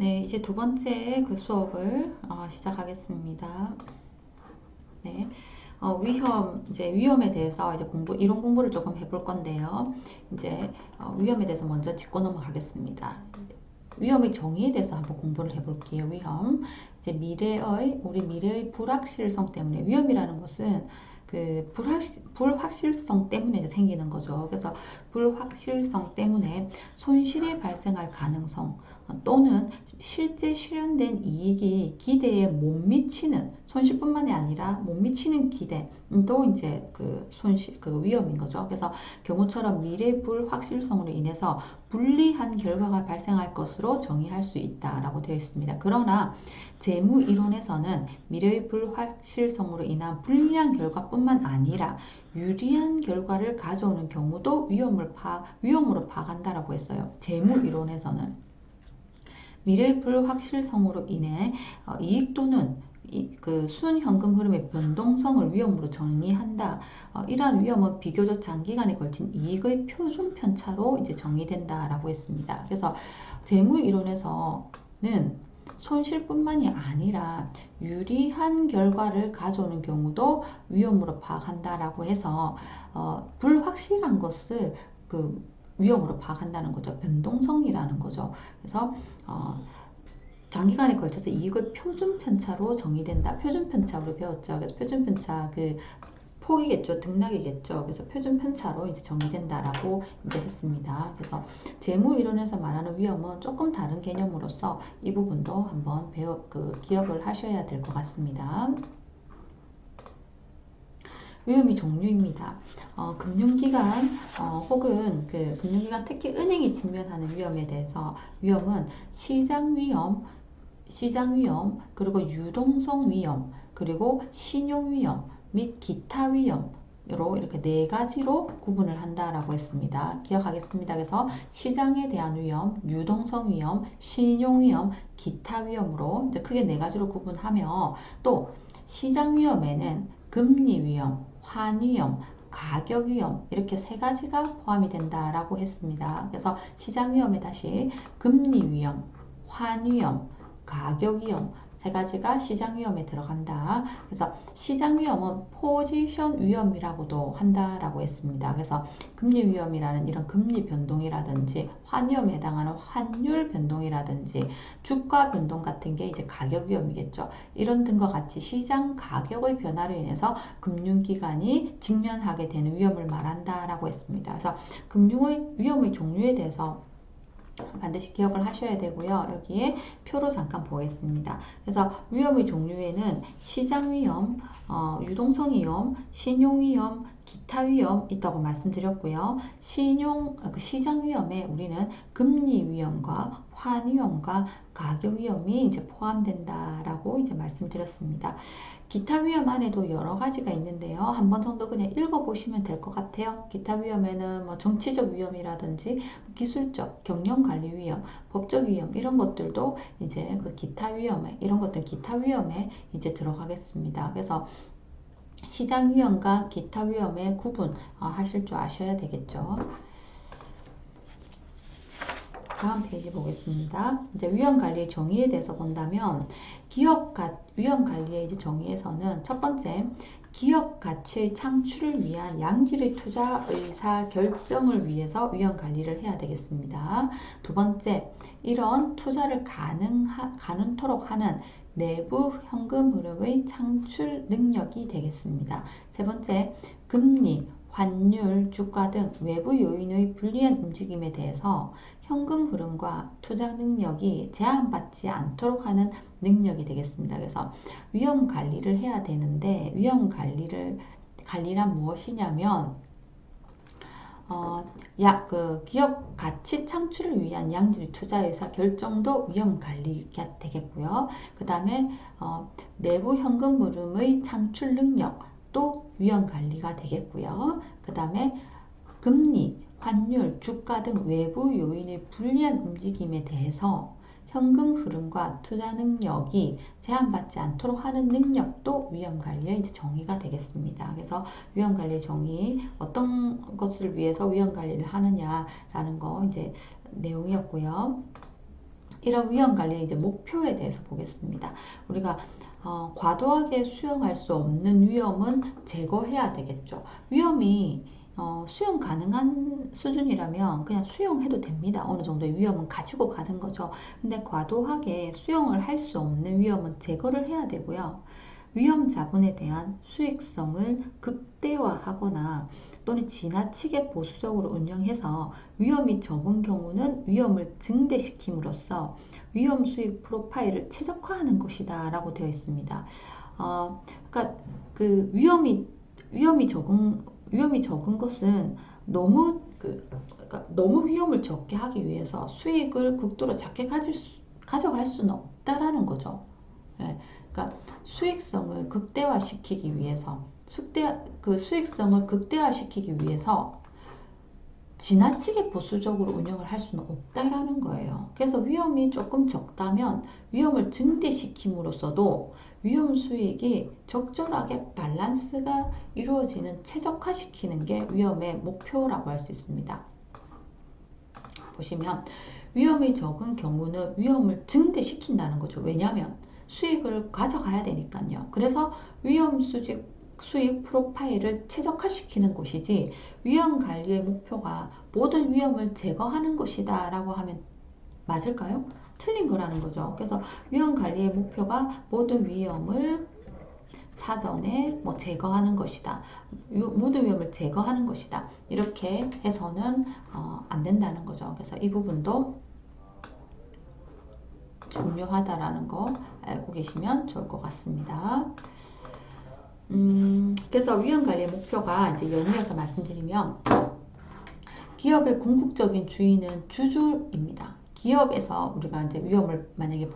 네, 이제 두 번째 그 수업을 시작하겠습니다. 네, 이제 위험에 대해서 이제 이론 공부를 조금 해볼 건데요. 이제 위험에 대해서 먼저 짚고 넘어가겠습니다. 위험의 정의에 대해서 한번 공부를 해볼게요. 위험. 이제 우리 미래의 불확실성 때문에 위험이라는 것은 그 불확실성 때문에 이제 생기는 거죠. 그래서 불확실성 때문에 손실이 발생할 가능성 또는 실제 실현된 이익이 기대에 못 미치는 손실뿐만이 아니라 못 미치는 기대도 이제 그 위험인 거죠. 그래서 경우처럼 미래 불확실성으로 인해서 불리한 결과가 발생할 것으로 정의할 수 있다라고 되어 있습니다. 그러나 재무 이론에서는 미래의 불확실성으로 인한 불리한 결과뿐만 아니라 유리한 결과를 가져오는 경우도 위험으로 파악한다라고 했어요. 재무 이론에서는 미래의 불확실성으로 인해 이익 또는 그 순현금 흐름의 변동성을 위험으로 정의한다. 이러한 위험은 비교적 장기간에 걸친 이익의 표준 편차로 이제 정의된다라고 했습니다. 그래서 재무 이론에서는 손실뿐만이 아니라 유리한 결과를 가져오는 경우도 위험으로 파악한다라고 해서 불확실한 것을 그 위험으로 파악한다는 거죠. 변동성이라는 거죠. 그래서 장기간에 걸쳐서 이익의 표준 편차로 정의된다. 표준 편차 우리 배웠죠. 그래서 표준 편차 그 폭이겠죠. 등락이겠죠. 그래서 표준 편차로 이제 정의된다라고 이제 했습니다. 그래서 재무 이론에서 말하는 위험은 조금 다른 개념으로서 이 부분도 한번 기억을 하셔야 될 것 같습니다. 위험의 종류입니다. 금융기관 혹은 그 금융기관 특히 은행이 직면하는 위험에 대해서 위험은 시장 위험, 그리고 유동성 위험, 그리고 신용 위험 및 기타 위험으로 이렇게 네 가지로 구분을 한다라고 했습니다. 기억하겠습니다. 그래서 시장에 대한 위험, 유동성 위험, 신용 위험, 기타 위험으로 이제 크게 네 가지로 구분하며 또 시장 위험에는 금리 위험, 환위험, 가격 위험 이렇게 세 가지가 포함이 된다라고 했습니다. 그래서 시장 위험에 다시 금리 위험, 환위험, 가격 위험 세 가지가 시장 위험에 들어간다. 그래서 시장 위험은 포지션 위험이라고도 한다라고 했습니다. 그래서 금리 위험이라는 이런 금리 변동이라든지 환위험에 해당하는 환율 변동이라든지 주가 변동 같은 게 이제 가격 위험이겠죠. 이런 등과 같이 시장 가격의 변화로 인해서 금융기관이 직면하게 되는 위험을 말한다라고 했습니다. 그래서 금융의 위험의 종류에 대해서 반드시 기억을 하셔야 되고요. 여기에 표로 잠깐 보겠습니다. 그래서 위험의 종류에는 시장 위험, 유동성 위험, 신용 위험, 기타 위험 있다고 말씀드렸고요. 시장 위험에 우리는 금리 위험과 환위험과 가격 위험이 이제 포함된다라고 이제 말씀드렸습니다. 기타 위험 안에도 여러 가지가 있는데요. 한 번 정도 그냥 읽어보시면 될 것 같아요. 기타 위험에는 뭐 정치적 위험이라든지 기술적, 경영관리 위험, 법적 위험 이런 것들도 이제 그 기타 위험에 이런 것들 기타 위험에 이제 들어가겠습니다. 그래서 시장 위험과 기타 위험의 구분 하실 줄 아셔야 되겠죠. 다음 페이지 보겠습니다. 이제 위험 관리의 정의에 대해서 본다면 위험 관리의 이제 정의에서는 첫 번째 기업 가치의 창출을 위한 양질의 투자 의사 결정을 위해서 위험 관리를 해야 되겠습니다. 두 번째, 이런 투자를 가능토록 하는 내부 현금 흐름의 창출 능력이 되겠습니다. 세 번째, 금리, 환율, 주가 등 외부 요인의 불리한 움직임에 대해서 현금 흐름과 투자 능력이 제한받지 않도록 하는 능력이 되겠습니다. 그래서 위험 관리를 해야 되는데 관리란 무엇이냐면 기업 가치 창출을 위한 양질 투자 의사 결정도 위험 관리가 되겠고요. 그 다음에 내부 현금 흐름의 창출 능력도 위험 관리가 되겠고요. 그 다음에 금리, 환율, 주가 등 외부 요인의 불리한 움직임에 대해서 현금 흐름과 투자 능력이 제한받지 않도록 하는 능력도 위험관리의 이제 정의가 되겠습니다. 그래서 위험관리 정의 어떤 것을 위해서 위험관리를 하느냐라는 거 이제 내용이었고요. 이런 위험 관리의 이제 목표에 대해서 보겠습니다. 우리가 과도하게 수용할 수 없는 위험은 제거해야 되겠죠. 위험이 수용 가능한 수준이라면 그냥 수용해도 됩니다. 어느 정도의 위험은 가지고 가는 거죠. 근데 과도하게 수용을 할 수 없는 위험은 제거를 해야 되고요. 위험 자본에 대한 수익성을 극대화하거나 또는 지나치게 보수적으로 운영해서 위험이 적은 경우는 위험을 증대시킴으로써 위험 수익 프로파일을 최적화하는 것이다 라고 되어 있습니다. 그러니까 그 위험이 적은 것은 그러니까 너무 위험을 적게 하기 위해서 수익을 극도로 작게 가져갈 수는 없다라는 거죠. 예, 그러니까 수익성을 극대화시키기 위해서 수익성을 극대화시키기 위해서 지나치게 보수적으로 운영을 할 수는 없다라는 거예요. 그래서 위험이 조금 적다면 위험을 증대시킴으로써도 위험 수익이 적절하게 밸런스가 이루어지는 최적화시키는 게 위험의 목표라고 할 수 있습니다. 보시면 위험이 적은 경우는 위험을 증대시킨다는 거죠. 왜냐하면 수익을 가져가야 되니까요. 그래서 위험 수익 프로파일을 최적화시키는 것이지 위험 관리의 목표가 모든 위험을 제거하는 것이다 라고 하면 맞을까요? 틀린 거라는 거죠. 그래서 위험 관리의 목표가 모든 위험을 사전에 제거하는 것이다. 모든 위험을 제거하는 것이다. 이렇게 해서는 안 된다는 거죠. 그래서 이 부분도 중요하다라는 거 알고 계시면 좋을 것 같습니다. 그래서 위험 관리의 목표가 이제 연이어서 말씀드리면 기업의 궁극적인 주인은 주주입니다. 기업에서 우리가 이제 위험을 만약에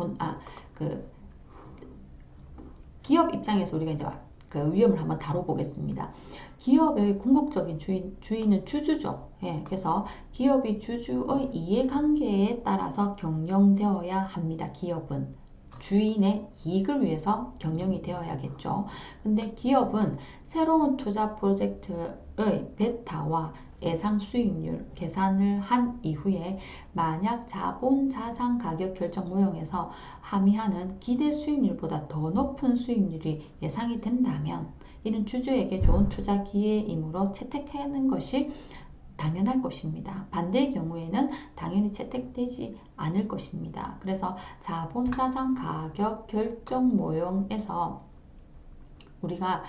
기업 입장에서 우리가 이제 그 위험을 한번 다뤄보겠습니다. 기업의 궁극적인 주인은 주주죠. 예, 그래서 기업이 주주의 이해관계에 따라서 경영되어야 합니다. 기업은 주인의 이익을 위해서 경영이 되어야겠죠. 근데 기업은 새로운 투자 프로젝트의 베타와 예상 수익률 계산을 한 이후에 만약 자본 자산 가격 결정 모형에서 함의하는 기대 수익률보다 더 높은 수익률이 예상이 된다면 이는 주주에게 좋은 투자 기회이므로 채택하는 것이 당연할 것입니다. 반대의 경우에는 당연히 채택되지 않을 것입니다. 그래서 자본 자산 가격 결정 모형에서 우리가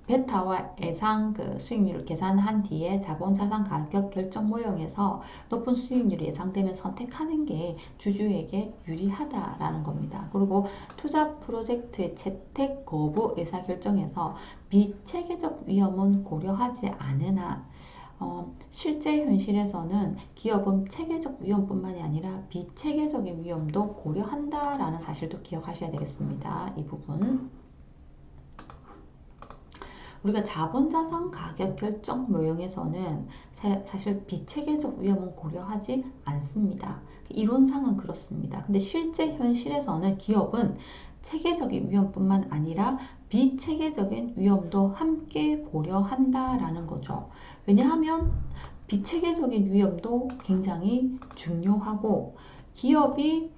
베타와 예상 수익률을 계산한 뒤에 자본 자산 가격 결정 모형에서 높은 수익률이 예상되면 선택하는 게 주주에게 유리하다라는 겁니다. 그리고 투자 프로젝트의 채택 거부 의사 결정에서 비체계적 위험은 고려하지 않으나 실제 현실에서는 기업은 체계적 위험뿐만이 아니라 비체계적인 위험도 고려한다라는 사실도 기억하셔야 되겠습니다. 이 부분. 우리가 자본자산 가격 결정 모형에서는 사실 비체계적 위험은 고려하지 않습니다. 이론상은 그렇습니다. 근데 실제 현실에서는 기업은 체계적인 위험뿐만 아니라 비체계적인 위험도 함께 고려한다라는 거죠. 왜냐하면 비체계적인 위험도 굉장히 중요하고 기업이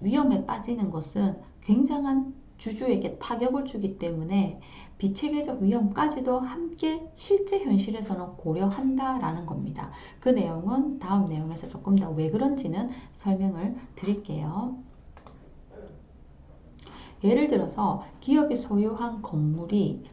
위험에 빠지는 것은 굉장한 주주에게 타격을 주기 때문에 비체계적 위험까지도 함께 실제 현실에서는 고려한다라는 겁니다. 그 내용은 다음 내용에서 조금 더 왜 그런지는 설명을 드릴게요. 예를 들어서 기업이 소유한 건물이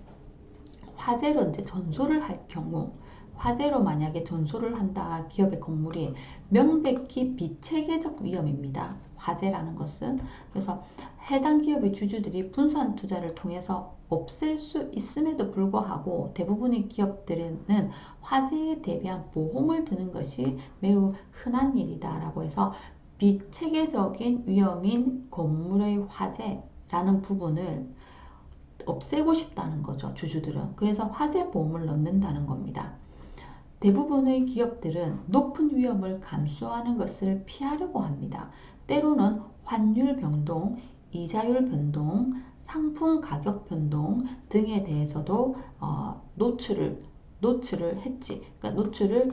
화재로 이제 전소를 할 경우 화재로 만약에 전소를 한다 기업의 건물이 명백히 비체계적 위험입니다. 화재라는 것은. 그래서 해당 기업의 주주들이 분산 투자를 통해서 없앨 수 있음에도 불구하고 대부분의 기업들은 화재에 대비한 보험을 드는 것이 매우 흔한 일이다라고 해서 비체계적인 위험인 건물의 화재라는 부분을 없애고 싶다는 거죠. 주주들은. 그래서 화재 보험을 넣는다는 겁니다. 대부분의 기업들은 높은 위험을 감수하는 것을 피하려고 합니다. 때로는 환율 변동, 이자율 변동, 상품 가격 변동 등에 대해서도 노출을 했지. 그러니까 노출을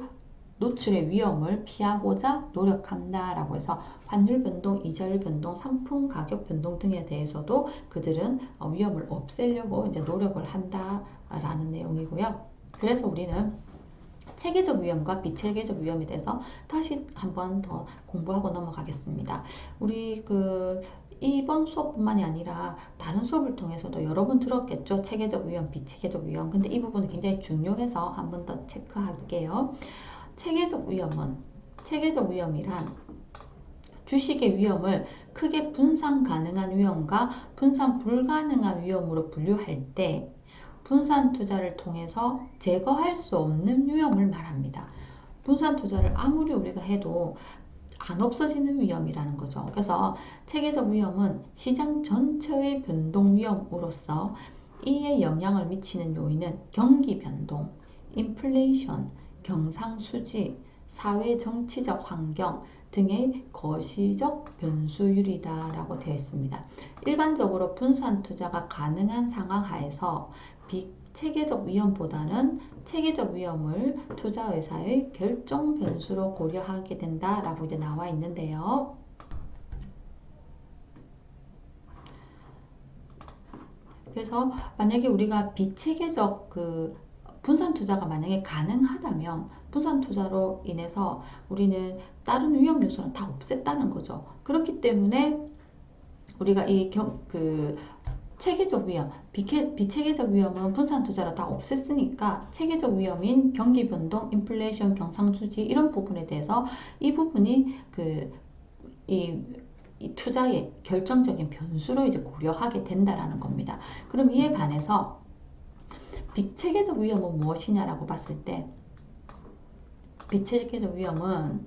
노출의 위험을 피하고자 노력한다라고 해서 환율 변동, 이자율 변동, 상품 가격 변동 등에 대해서도 그들은 위험을 없애려고 이제 노력을 한다라는 내용이고요. 그래서 우리는 체계적 위험과 비체계적 위험에 대해서 다시 한번 더 공부하고 넘어가겠습니다. 우리 이번 수업뿐만이 아니라 다른 수업을 통해서도 여러 번 들었겠죠. 체계적 위험, 비체계적 위험. 근데 이 부분은 굉장히 중요해서 한번 더 체크할게요. 체계적 위험이란 주식의 위험을 크게 분산 가능한 위험과 분산 불가능한 위험으로 분류할 때 분산 투자를 통해서 제거할 수 없는 위험을 말합니다. 분산 투자를 아무리 우리가 해도 안 없어지는 위험이라는 거죠. 그래서 체계적 위험은 시장 전체의 변동 위험으로서 이에 영향을 미치는 요인은 경기 변동, 인플레이션, 경상수지, 사회 정치적 환경 등의 거시적 변수율이다라고 되어 있습니다. 일반적으로 분산 투자가 가능한 상황 하에서 비체계적 위험보다는 체계적 위험을 투자 의사의 결정 변수로 고려하게 된다라고 이제 나와 있는데요. 그래서 만약에 우리가 비체계적 분산 투자가 만약에 가능하다면 분산 투자로 인해서 우리는 다른 위험 요소는 다 없앴다는 거죠. 그렇기 때문에 우리가 체계적 위험, 비체계적 위험은 분산 투자로 다 없앴으니까 체계적 위험인 경기 변동, 인플레이션, 경상수지 이런 부분에 대해서 이 부분이 이 투자의 결정적인 변수로 이제 고려하게 된다라는 겁니다. 그럼 이에 반해서 비체계적 위험은 무엇이냐라고 봤을 때 비체계적 위험은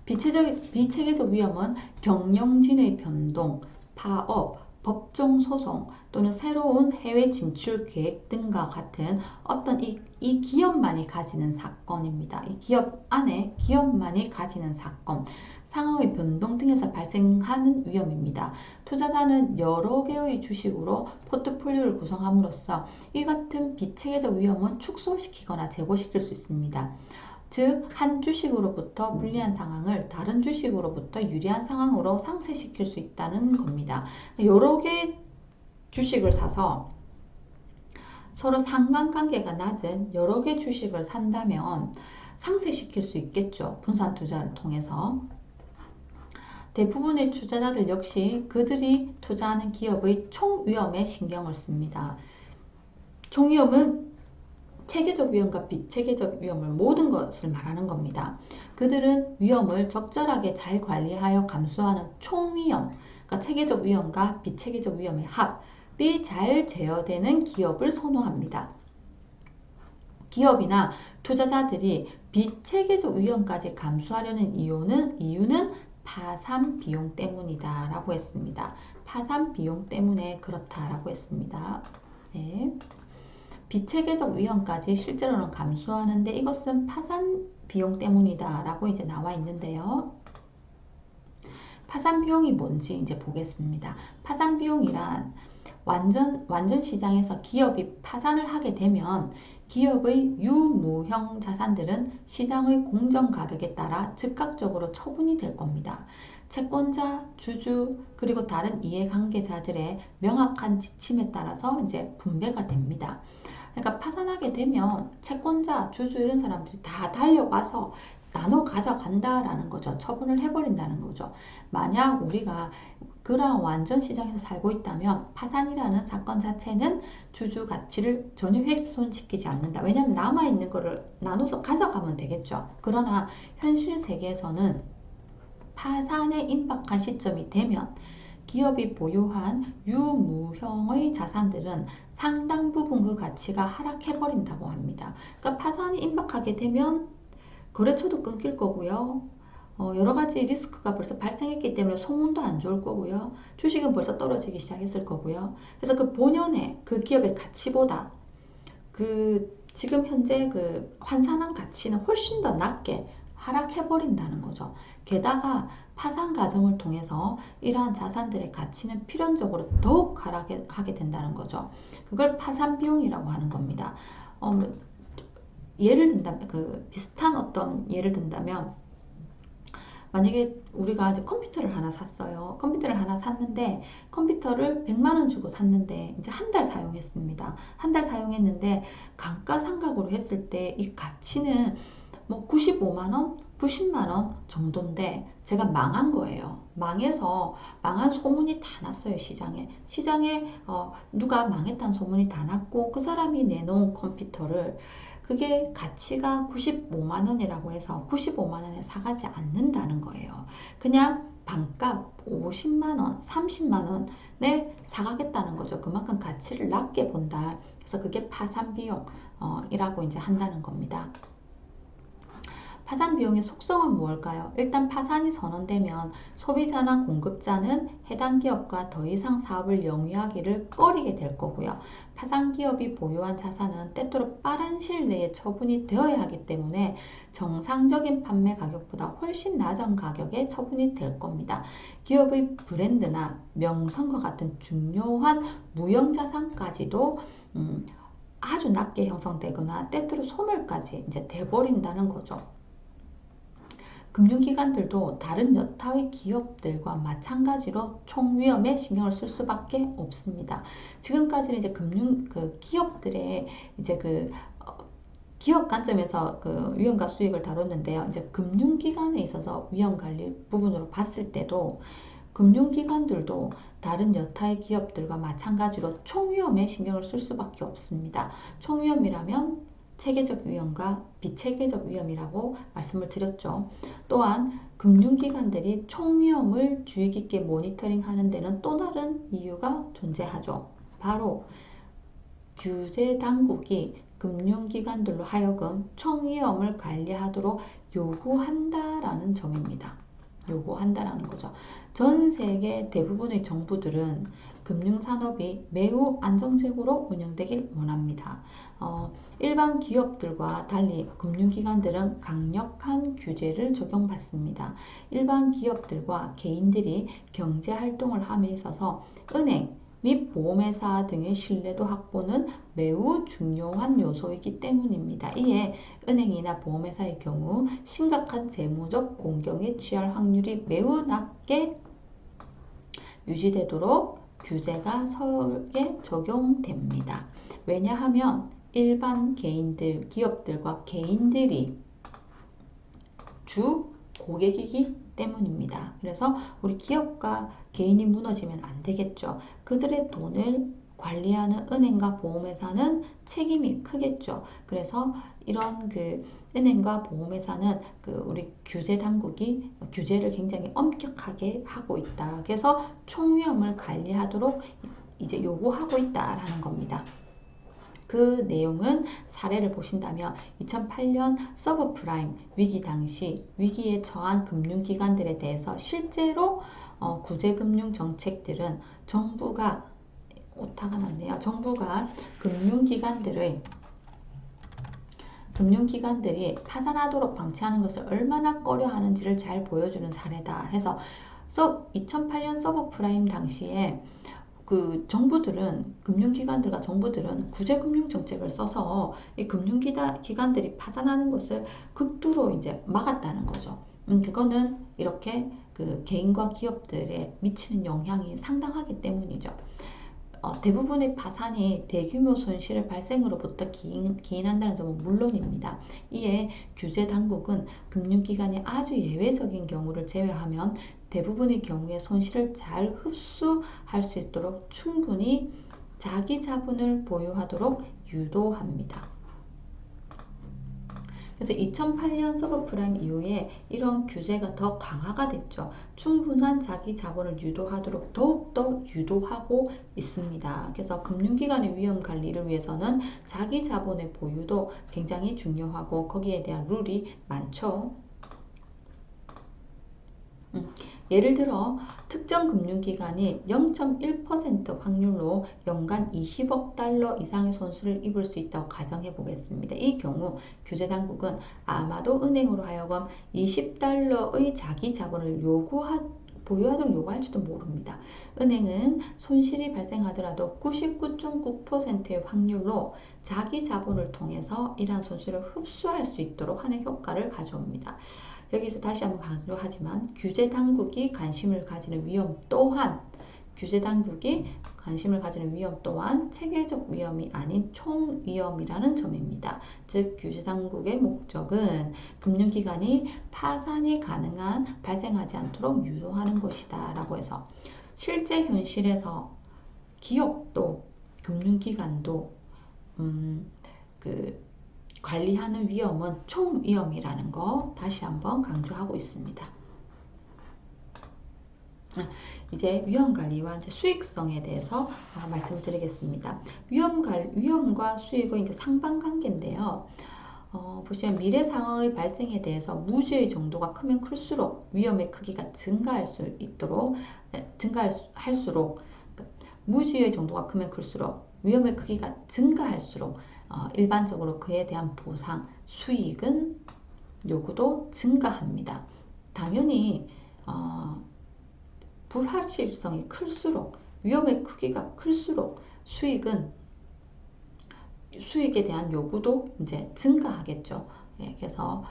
비체계적 위험은 경영진의 변동, 파업, 법정 소송 또는 새로운 해외 진출 계획 등과 같은 어떤 이 기업만이 가지는 사건입니다. 이 기업 안에 기업만이 가지는 사건, 상황의 변동 등에서 발생하는 위험입니다. 투자자는 여러 개의 주식으로 포트폴리오를 구성함으로써 이 같은 비체계적 위험은 축소시키거나 제고시킬 수 있습니다. 즉, 한 주식으로부터 불리한 상황을 다른 주식으로부터 유리한 상황으로 상쇄시킬 수 있다는 겁니다. 여러 개의 주식을 사서 서로 상관관계가 낮은 여러 개 주식을 산다면 상쇄시킬 수 있겠죠. 분산 투자를 통해서. 대부분의 투자자들 역시 그들이 투자하는 기업의 총 위험에 신경을 씁니다. 총 위험은 체계적 위험과 비체계적 위험을 모든 것을 말하는 겁니다. 그들은 위험을 적절하게 잘 관리하여 감수하는 총위험, 그러니까 체계적 위험과 비체계적 위험의 합이 잘 제어되는 기업을 선호합니다. 기업이나 투자자들이 비체계적 위험까지 감수하려는 이유는 파산 비용 때문이다 라고 했습니다. 파산 비용 때문에 그렇다라고 했습니다. 네. 비체계적 위험까지 실제로는 감수하는데 이것은 파산 비용 때문이다 라고 이제 나와 있는데요. 파산 비용이 뭔지 이제 보겠습니다. 파산 비용이란 완전 시장에서 기업이 파산을 하게 되면 기업의 유무형 자산들은 시장의 공정 가격에 따라 즉각적으로 처분이 될 겁니다. 채권자, 주주, 그리고 다른 이해관계자들의 명확한 지침에 따라서 이제 분배가 됩니다. 그러니까 파산하게 되면 채권자, 주주 이런 사람들이 다 달려가서 나눠 가져간다라는 거죠. 처분을 해버린다는 거죠. 만약 우리가 그러한 완전 시장에서 살고 있다면 파산이라는 사건 자체는 주주 가치를 전혀 훼손시키지 않는다. 왜냐하면 남아있는 거를 나눠서 가져가면 되겠죠. 그러나 현실 세계에서는 파산에 임박한 시점이 되면 기업이 보유한 유무형의 자산들은 상당 부분 그 가치가 하락해버린다고 합니다. 그러니까 파산이 임박하게 되면 거래처도 끊길 거고요. 여러 가지 리스크가 벌써 발생했기 때문에 소문도 안 좋을 거고요. 주식은 벌써 떨어지기 시작했을 거고요. 그래서 그 본연의 그 기업의 가치보다 지금 현재 환산한 가치는 훨씬 더 낮게 하락해버린다는 거죠. 게다가 파산 과정을 통해서 이러한 자산들의 가치는 필연적으로 더욱 하락하게 된다는 거죠. 그걸 파산 비용이라고 하는 겁니다. 예를 든다면 비슷한 어떤 예를 든다면 만약에 우리가 이제 컴퓨터를 하나 샀어요. 컴퓨터를 하나 샀는데 컴퓨터를 100만 원 주고 샀는데 이제 한 달 사용했습니다. 한 달 사용했는데 감가상각으로 했을 때 이 가치는 뭐 95만 원, 90만 원 정도인데 제가 망한 거예요. 망해서 망한 소문이 다 났어요. 시장에 누가 망했다는 소문이 다 났고 그 사람이 내놓은 컴퓨터를 그게 가치가 95만 원이라고 해서 95만 원에 사가지 않는다는 거예요. 그냥 반값 50만 원, 30만 원에 사가겠다는 거죠. 그만큼 가치를 낮게 본다. 그래서 그게 파산 비용이라고 이제 한다는 겁니다. 파산 비용의 속성은 무엇일까요? 일단 파산이 선언되면 소비자나 공급자는 해당 기업과 더 이상 사업을 영위하기를 꺼리게 될 거고요. 파산 기업이 보유한 자산은 때때로 빠른 시일 내에 처분이 되어야 하기 때문에 정상적인 판매 가격보다 훨씬 낮은 가격에 처분이 될 겁니다. 기업의 브랜드나 명성과 같은 중요한 무형자산까지도 아주 낮게 형성되거나 때때로 소멸까지 이제 돼버린다는 거죠. 금융기관들도 다른 여타의 기업들과 마찬가지로 총위험에 신경을 쓸 수밖에 없습니다. 지금까지는 이제 기업들의 이제 기업 관점에서 위험과 수익을 다뤘는데요. 이제 금융기관에 있어서 위험관리 부분으로 봤을 때도 금융기관들도 다른 여타의 기업들과 마찬가지로 총위험에 신경을 쓸 수밖에 없습니다. 총위험이라면 체계적 위험과 비체계적 위험이라고 말씀을 드렸죠. 또한 금융기관들이 총위험을 주의 깊게 모니터링하는 데는 또 다른 이유가 존재하죠. 바로 규제당국이 금융기관들로 하여금 총위험을 관리하도록 요구한다라는 점입니다. 요구한다라는 거죠. 전 세계 대부분의 정부들은 금융산업이 매우 안정적으로 운영되길 원합니다. 일반 기업들과 달리 금융기관들은 강력한 규제를 적용받습니다. 일반 기업들과 개인들이 경제활동을 함에 있어서 은행 및 보험회사 등의 신뢰도 확보는 매우 중요한 요소이기 때문입니다. 이에 은행이나 보험회사의 경우 심각한 재무적 공경에 취할 확률이 매우 낮게 유지되도록 규제가 설계 적용됩니다. 왜냐하면 일반 개인들, 기업들과 개인들이 주 고객이기 때문입니다. 그래서 우리 기업과 개인이 무너지면 안 되겠죠. 그들의 돈을 관리하는 은행과 보험회사는 책임이 크겠죠. 그래서 이런 은행과 보험회사는 우리 규제 당국이 규제를 굉장히 엄격하게 하고 있다. 그래서 총위험을 관리하도록 이제 요구하고 있다라는 겁니다. 그 내용은 사례를 보신다면 2008년 서브프라임 위기 당시 위기에 처한 금융기관들에 대해서 실제로 구제금융 정책들은 정부가 오타가 났네요. 정부가 금융기관들이 파산하도록 방치하는 것을 얼마나 꺼려하는지를 잘 보여주는 사례다 해서 2008년 서브프라임 당시에 금융기관들과 정부들은 구제금융 정책을 써서 이 금융기관들이 파산하는 것을 극도로 이제 막았다는 거죠. 그거는 이렇게 개인과 기업들에 미치는 영향이 상당하기 때문이죠. 대부분의 파산이 대규모 손실의 발생으로부터 기인한다는 점은 물론입니다. 이에 규제 당국은 금융기관이 아주 예외적인 경우를 제외하면 대부분의 경우에 손실을 잘 흡수할 수 있도록 충분히 자기 자본을 보유하도록 유도합니다. 그래서 2008년 서브프라임 이후에 이런 규제가 더 강화가 됐죠. 충분한 자기 자본을 유도하도록 더욱더 유도하고 있습니다. 그래서 금융기관의 위험 관리를 위해서는 자기 자본의 보유도 굉장히 중요하고 거기에 대한 룰이 많죠. 예를 들어 특정 금융기관이 0.1% 확률로 연간 20억 달러 이상의 손실을 입을 수 있다고 가정해 보겠습니다. 이 경우 규제당국은 아마도 은행으로 하여금 20달러의 자기 자본을 보유하도록 요구할지도 모릅니다. 은행은 손실이 발생하더라도 99.9%의 확률로 자기 자본을 통해서 이러한 손실을 흡수할 수 있도록 하는 효과를 가져옵니다. 여기서 다시 한번 강조하지만 규제 당국이 관심을 가지는 위험 또한 체계적 위험이 아닌 총위험이라는 점입니다. 즉 규제 당국의 목적은 금융기관이 파산이 발생하지 않도록 유도하는 것이다 라고 해서 실제 현실에서 기업도 금융기관도 관리하는 위험은 총위험이라는 거 다시 한번 강조하고 있습니다. 이제 위험관리와 이제 수익성에 대해서 말씀을 드리겠습니다. 위험과 수익은 이제 상반관계인데요. 보시면 미래 상황의 발생에 대해서 무지의 정도가 크면 클수록 위험의 크기가 증가할수록 무지의 정도가 크면 클수록 위험의 크기가 증가할수록 일반적으로 그에 대한 보상, 수익은 요구도 증가합니다. 당연히 불확실성이 클수록 위험의 크기가 클수록 수익에 대한 요구도 이제 증가하겠죠. 예, 그래서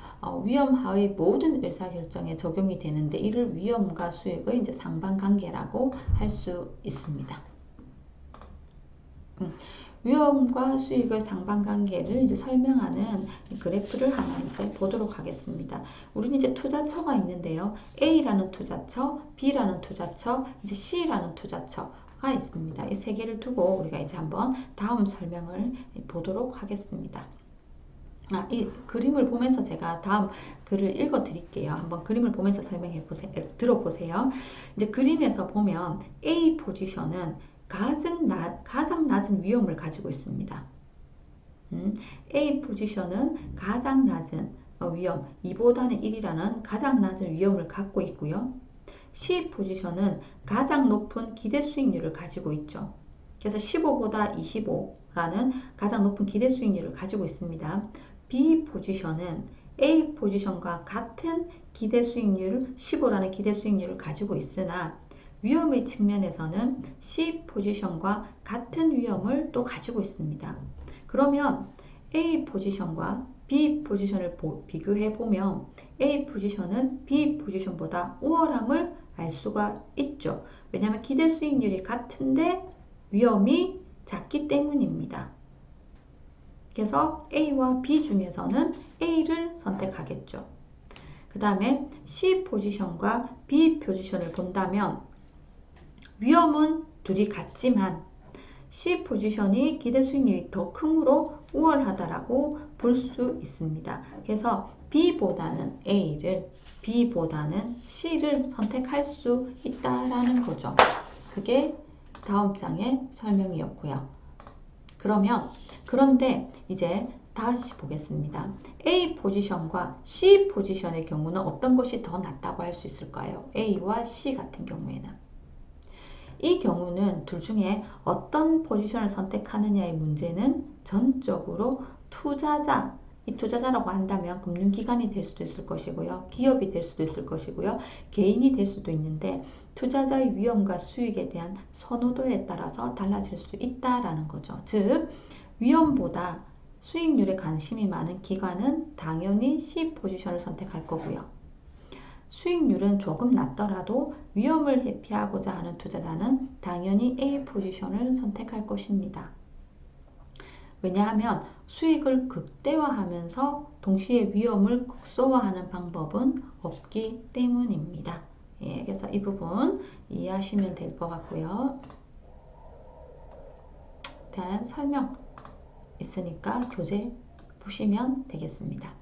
위험하의 모든 의사결정에 적용이 되는데 이를 위험과 수익의 이제 상반관계라고 할 수 있습니다. 위험과 수익의 상반관계를 이제 설명하는 그래프를 하나 이제 보도록 하겠습니다. 우리는 이제 투자처가 있는데요. A라는 투자처, B라는 투자처, 이제 C라는 투자처가 있습니다. 이 세 개를 두고 우리가 이제 한번 다음 설명을 보도록 하겠습니다. 이 그림을 보면서 제가 다음 글을 읽어 드릴게요. 한번 그림을 보면서 들어보세요. 이제 그림에서 보면 A 포지션은 가장 낮은 위험을 가지고 있습니다. A 포지션은 가장 낮은 위험, 2보다는 1이라는 가장 낮은 위험을 갖고 있고요. C 포지션은 가장 높은 기대 수익률을 가지고 있죠. 그래서 15보다 25라는 가장 높은 기대 수익률을 가지고 있습니다. B 포지션은 A 포지션과 같은 기대 수익률 15라는 기대 수익률을 가지고 있으나 위험의 측면에서는 C 포지션과 같은 위험을 또 가지고 있습니다. 그러면 A 포지션과 B 포지션을 비교해 보면 A 포지션은 B 포지션보다 우월함을 알 수가 있죠. 왜냐하면 기대 수익률이 같은데 위험이 작기 때문입니다. 그래서 A와 B 중에서는 A를 선택하겠죠. 그 다음에 C 포지션과 B 포지션을 본다면 위험은 둘이 같지만 C 포지션이 기대 수익률이 더 크므로 우월하다라고 볼 수 있습니다. 그래서 B보다는 A를, B보다는 C를 선택할 수 있다라는 거죠. 그게 다음 장의 설명이었고요. 그런데 이제 다시 보겠습니다. A 포지션과 C 포지션의 경우는 어떤 것이 더 낫다고 할 수 있을까요? A와 C 같은 경우에는. 이 경우는 둘 중에 어떤 포지션을 선택하느냐의 문제는 전적으로 이 투자자라고 한다면 금융기관이 될 수도 있을 것이고요. 기업이 될 수도 있을 것이고요. 개인이 될 수도 있는데 투자자의 위험과 수익에 대한 선호도에 따라서 달라질 수 있다라는 거죠. 즉 위험보다 수익률에 관심이 많은 기관은 당연히 C 포지션을 선택할 거고요. 수익률은 조금 낮더라도 위험을 회피하고자 하는 투자자는 당연히 A 포지션을 선택할 것입니다. 왜냐하면 수익을 극대화하면서 동시에 위험을 극소화하는 방법은 없기 때문입니다. 예, 그래서 이 부분 이해하시면 될 것 같고요. 대한 설명 있으니까 교재 보시면 되겠습니다.